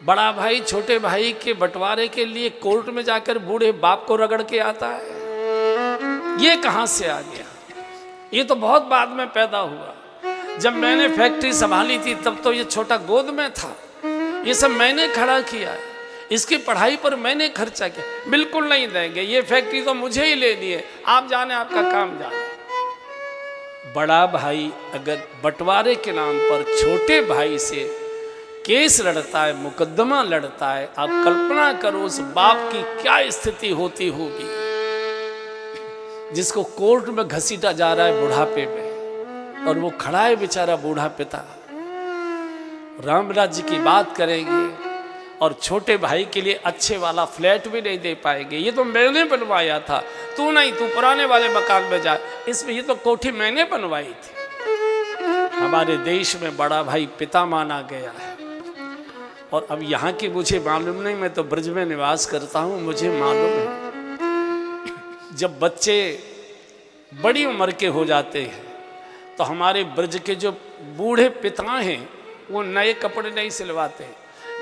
बड़ा भाई छोटे भाई के बंटवारे के लिए कोर्ट में जाकर बूढ़े बाप को रगड़ के आता है। ये कहाँ से आ गया? ये तो बहुत बाद में पैदा हुआ। जब मैंने फैक्ट्री संभाली थी तब तो ये छोटा गोद में था। ये सब मैंने खड़ा किया है, इसकी पढ़ाई पर मैंने खर्चा किया। बिल्कुल नहीं देंगे, ये फैक्ट्री तो मुझे ही लेनी है, आप जाने, आपका काम जाने। बड़ा भाई अगर बंटवारे के नाम पर छोटे भाई से केस लड़ता है, मुकदमा लड़ता है, आप कल्पना करो उस बाप की क्या स्थिति होती होगी जिसको कोर्ट में घसीटा जा रहा है बुढ़ापे में, और वो खड़ा है बेचारा बूढ़ा पिता। राम राज्य की बात करेंगे और छोटे भाई के लिए अच्छे वाला फ्लैट भी नहीं दे पाएंगे। ये तो मैंने बनवाया था, तू नहीं, तू पुराने वाले मकान में जा, इसमें ये तो कोठी मैंने बनवाई थी। हमारे देश में बड़ा भाई पिता माना गया है। और अब यहाँ की मुझे मालूम नहीं, मैं तो ब्रज में निवास करता हूँ, मुझे मालूम है जब बच्चे बड़ी उम्र के हो जाते हैं तो हमारे ब्रज के जो बूढ़े पिता हैं वो नए कपड़े नहीं सिलवाते।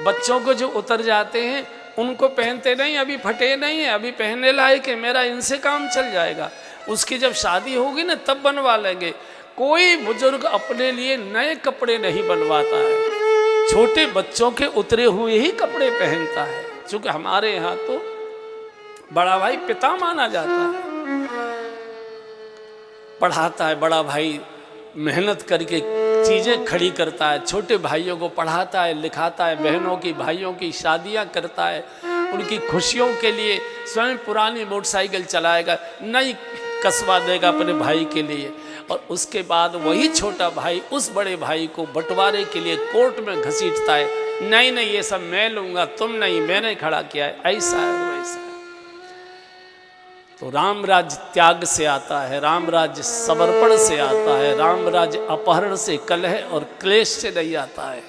बच्चों को जो उतर जाते हैं उनको पहनते नहीं, अभी फटे नहीं है, अभी पहनने लायक है, मेरा इनसे काम चल जाएगा। उसकी जब शादी होगी ना तब बनवा लेंगे। कोई बुजुर्ग अपने लिए नए कपड़े नहीं बनवाता है, छोटे बच्चों के उतरे हुए ही कपड़े पहनता है। क्योंकि हमारे यहाँ तो बड़ा भाई पिता माना जाता है। पढ़ाता है बड़ा भाई, मेहनत करके चीज़ें खड़ी करता है, छोटे भाइयों को पढ़ाता है, लिखाता है, बहनों की भाइयों की शादियां करता है, उनकी खुशियों के लिए स्वयं पुरानी मोटरसाइकिल चलाएगा, नई कसवा देगा अपने भाई के लिए। और उसके बाद वही छोटा भाई उस बड़े भाई को बंटवारे के लिए कोर्ट में घसीटता है, नहीं नहीं ये सब मैं लूँगा, तुम नहीं, मैंने खड़ा किया है, ऐसा है वैसा है। तो राम राज्य त्याग से आता है, राम राज्य समर्पण से आता है, राम राज्य अपहरण से, कलह और क्लेश से नहीं आता है,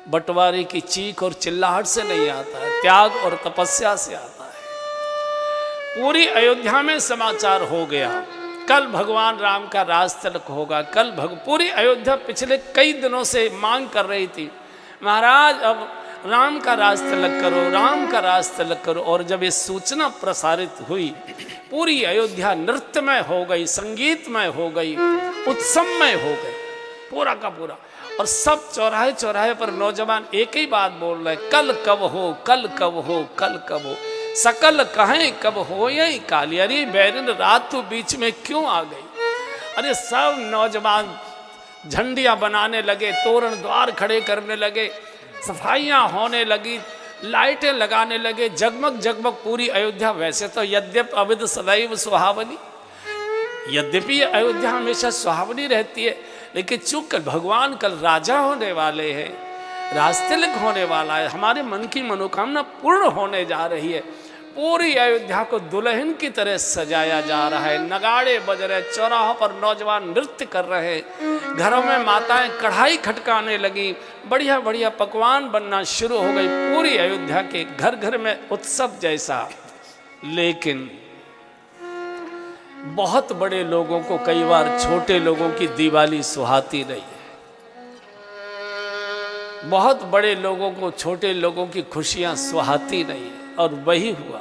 बंटवारे की चीख और चिल्लाहट से नहीं आता है, त्याग और तपस्या से आता है। पूरी अयोध्या में समाचार हो गया, कल भगवान राम का राज तिलक होगा, कल पूरी अयोध्या पिछले कई दिनों से मांग कर रही थी, महाराज अब राम का राज तिलक करो, राम का राज तिलक करो। और जब ये सूचना प्रसारित हुई पूरी अयोध्या नृत्यमय हो गई, संगीतमय हो गई, उत्सवमय हो गई पूरा का पूरा। और सब चौराहे चौराहे पर नौजवान एक ही बात बोल रहे, कल कब हो, कल कब हो, कल कब हो, सकल कहें कब हो यही काली। अरे बैरन रात तो बीच में क्यों आ गई? अरे सब नौजवान झंडियां बनाने लगे, तोरण द्वार खड़े करने लगे, सफाइयां होने लगी, लाइटें लगाने लगे, जगमग जगमग पूरी अयोध्या। वैसे तो यद्यपि अविद सदैव सुहावनी, यद्यपि अयोध्या हमेशा सुहावनी रहती है, लेकिन चूंकि भगवान कल राजा होने वाले हैं, राज तिलक होने वाला है, हमारे मन की मनोकामना पूर्ण होने जा रही है, पूरी अयोध्या को दुल्हन की तरह सजाया जा रहा है, नगाड़े बज रहे, चौराहों पर नौजवान नृत्य कर रहे, घरों में माताएं कढ़ाई खटकाने लगी, बढ़िया बढ़िया पकवान बनना शुरू हो गई, पूरी अयोध्या के घर घर में उत्सव जैसा। लेकिन बहुत बड़े लोगों को कई बार छोटे लोगों की दिवाली सुहाती नहीं है, बहुत बड़े लोगों को छोटे लोगों की खुशियां सुहाती नहीं है। और वही हुआ,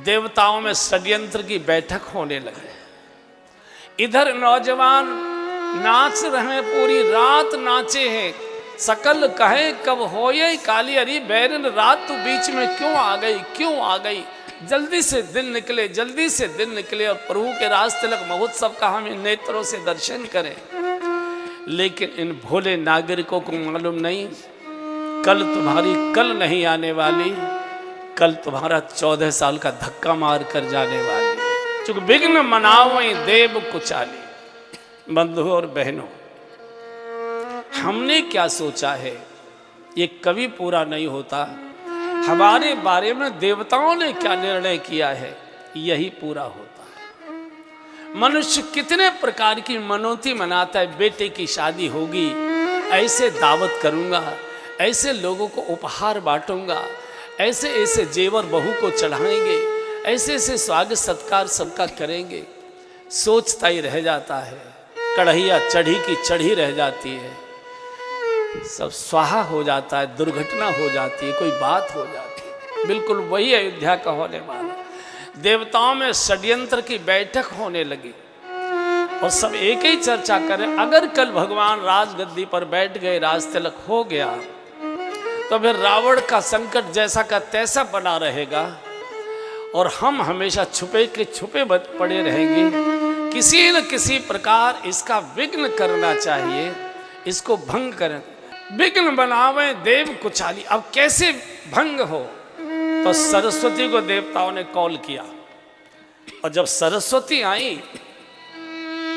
देवताओं में षड्यंत्र की बैठक होने लगे। इधर नौजवान नाच रहे, पूरी रात नाचे हैं, सकल कहे कब होए काली। अरे बैरन रात तो बीच में क्यों आ गई, क्यों आ गई? जल्दी से दिन निकले, जल्दी से दिन निकले और प्रभु के राज तिलक महोत्सव का हम इन नेत्रों से दर्शन करें। लेकिन इन भोले नागरिकों को मालूम नहीं, कल तुम्हारी कल नहीं आने वाली, कल तुम्हारा 14 साल का धक्का मार कर जाने वाली। चूंकि विघ्न मनावई देव कुचाली। बंधुओं और बहनों, हमने क्या सोचा है ये कभी पूरा नहीं होता। हमारे बारे में देवताओं ने क्या निर्णय किया है यही पूरा होता है। मनुष्य कितने प्रकार की मनोती मनाता है, बेटे की शादी होगी, ऐसे दावत करूंगा, ऐसे लोगों को उपहार बांटूंगा, ऐसे ऐसे जेवर बहू को चढ़ाएंगे, ऐसे ऐसे स्वागत सत्कार सबका करेंगे। सोचता ही रह जाता है, कढ़ैया चढ़ी की चढ़ी रह जाती है। सब स्वाहा हो जाता है, दुर्घटना हो जाती है, कोई बात हो जाती है। बिल्कुल वही अयोध्या का होने वाला। देवताओं में षड्यंत्र की बैठक होने लगी और सब एक ही चर्चा करें, अगर कल भगवान राजगद्दी पर बैठ गए, राज तिलक हो गया, तो फिर रावण का संकट जैसा का तैसा बना रहेगा और हम हमेशा छुपे के छुपे पड़े रहेंगे। किसी न किसी प्रकार इसका विघ्न करना चाहिए, इसको भंग करें। विघ्न बनावे देव कुचाली। अब कैसे भंग हो? तो सरस्वती को देवताओं ने कॉल किया और जब सरस्वती आई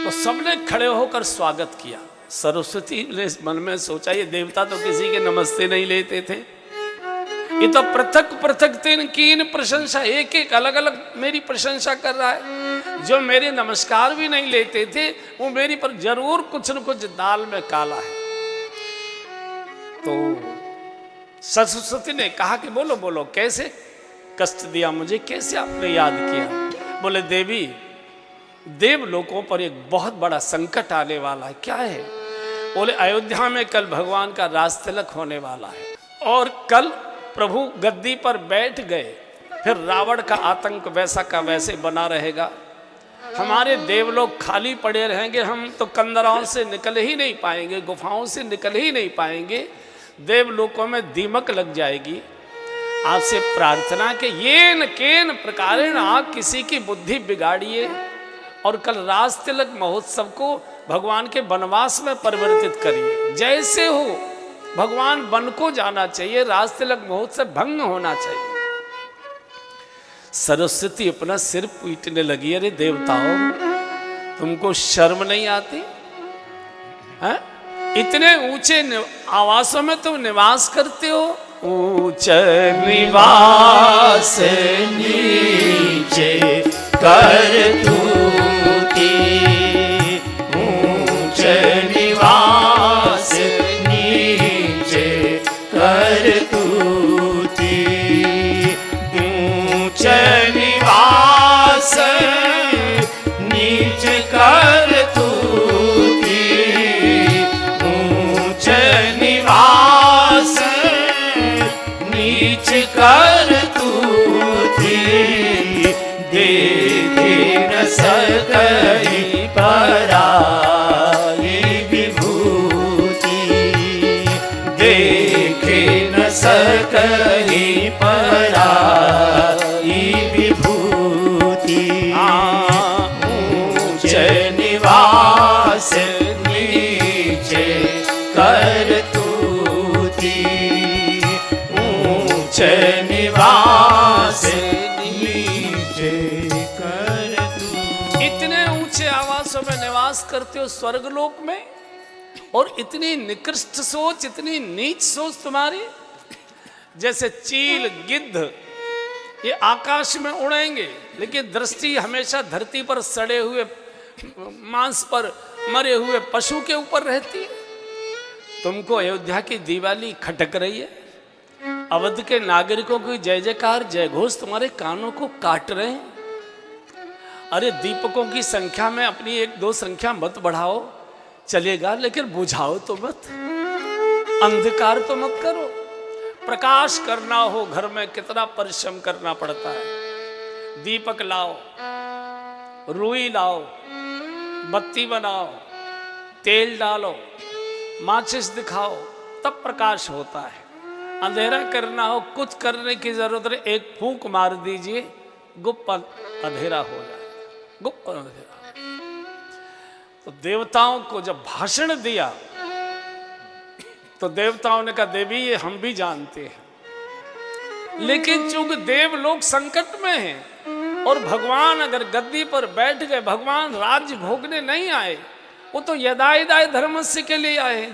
तो सबने खड़े होकर स्वागत किया। सरस्वती ने मन में सोचा, ये देवता तो किसी के नमस्ते नहीं लेते थे, ये तो पृथक पृथक तीन कीन प्रशंसा, एक एक अलग अलग मेरी प्रशंसा कर रहा है। जो मेरे नमस्कार भी नहीं लेते थे वो मेरी पर जरूर कुछ न कुछ दाल में काला है। तो सरस्वती ने कहा कि बोलो बोलो, कैसे कष्ट दिया मुझे, कैसे आपने याद किया? बोले देवी, देवलोकों पर एक बहुत बड़ा संकट आने वाला है। क्या है? बोले अयोध्या में कल भगवान का राज तिलक होने वाला है और कल प्रभु गद्दी पर बैठ गए, फिर रावण का आतंक वैसा का वैसे बना रहेगा। हमारे देवलोक खाली पड़े रहेंगे, हम तो कंदराओं से निकल ही नहीं पाएंगे, गुफाओं से निकल ही नहीं पाएंगे, देवलोकों में दीमक लग जाएगी। आपसे प्रार्थना के येन केन प्रकारेण आप किसी की बुद्धि बिगाड़िए और कल राज तिलक महोत्सव को भगवान के वनवास में परिवर्तित करिए। जैसे हो भगवान वन को जाना चाहिए, राज तिलक महोत्सव भंग होना चाहिए। सरस्वती अपना सिर पीटने लगी, अरे देवताओं, तुमको शर्म नहीं आती है? इतने ऊंचे आवासों में तुम निवास करते हो। ऊंच निवास नीचे कर तूती, ऊंच निवास नीचे कर तूती, ऊंच निवास नीचे कर तूती, ऊंच निवास नीच कर तूती, देखे न सकई पराई विभूति, देखे न सकई पराई विभूति। ऊंच निवास नीचे कर तूती, ऊंच निवास नीचे कर तू। इतने ऊंचे आवासों में निवास करते हो स्वर्गलोक में, और इतनी निकृष्ट सोच, इतनी नीच सोच तुम्हारी। जैसे चील गिद्ध ये आकाश में उड़ेंगे, लेकिन दृष्टि हमेशा धरती पर सड़े हुए मांस पर मरे हुए पशु के ऊपर रहती है। तुमको अयोध्या की दिवाली खटक रही है, अवध के नागरिकों की जय जयकार जय घोष तुम्हारे कानों को काट रहे हैं। अरे दीपकों की संख्या में अपनी एक दो संख्या मत बढ़ाओ, चलेगा, लेकिन बुझाओ तो मत, अंधकार तो मत करो। प्रकाश करना हो घर में कितना परिश्रम करना पड़ता है। दीपक लाओ, रुई लाओ, बत्ती बनाओ, तेल डालो, माचिस दिखाओ, तब प्रकाश होता है। अंधेरा करना हो, कुछ करने की जरूरत नहीं, एक फूंक मार दीजिए, गुप्त अंधेरा हो जाए, गुप्त अंधेरा। तो देवताओं को जब भाषण दिया तो देवताओं ने कहा देवी ये हम भी जानते हैं, लेकिन चूंकि देवलोक संकट में है और भगवान अगर गद्दी पर बैठ गए, भगवान राज्य भोगने नहीं आए, वो तो यदायदाय धर्मस्य के लिए आए,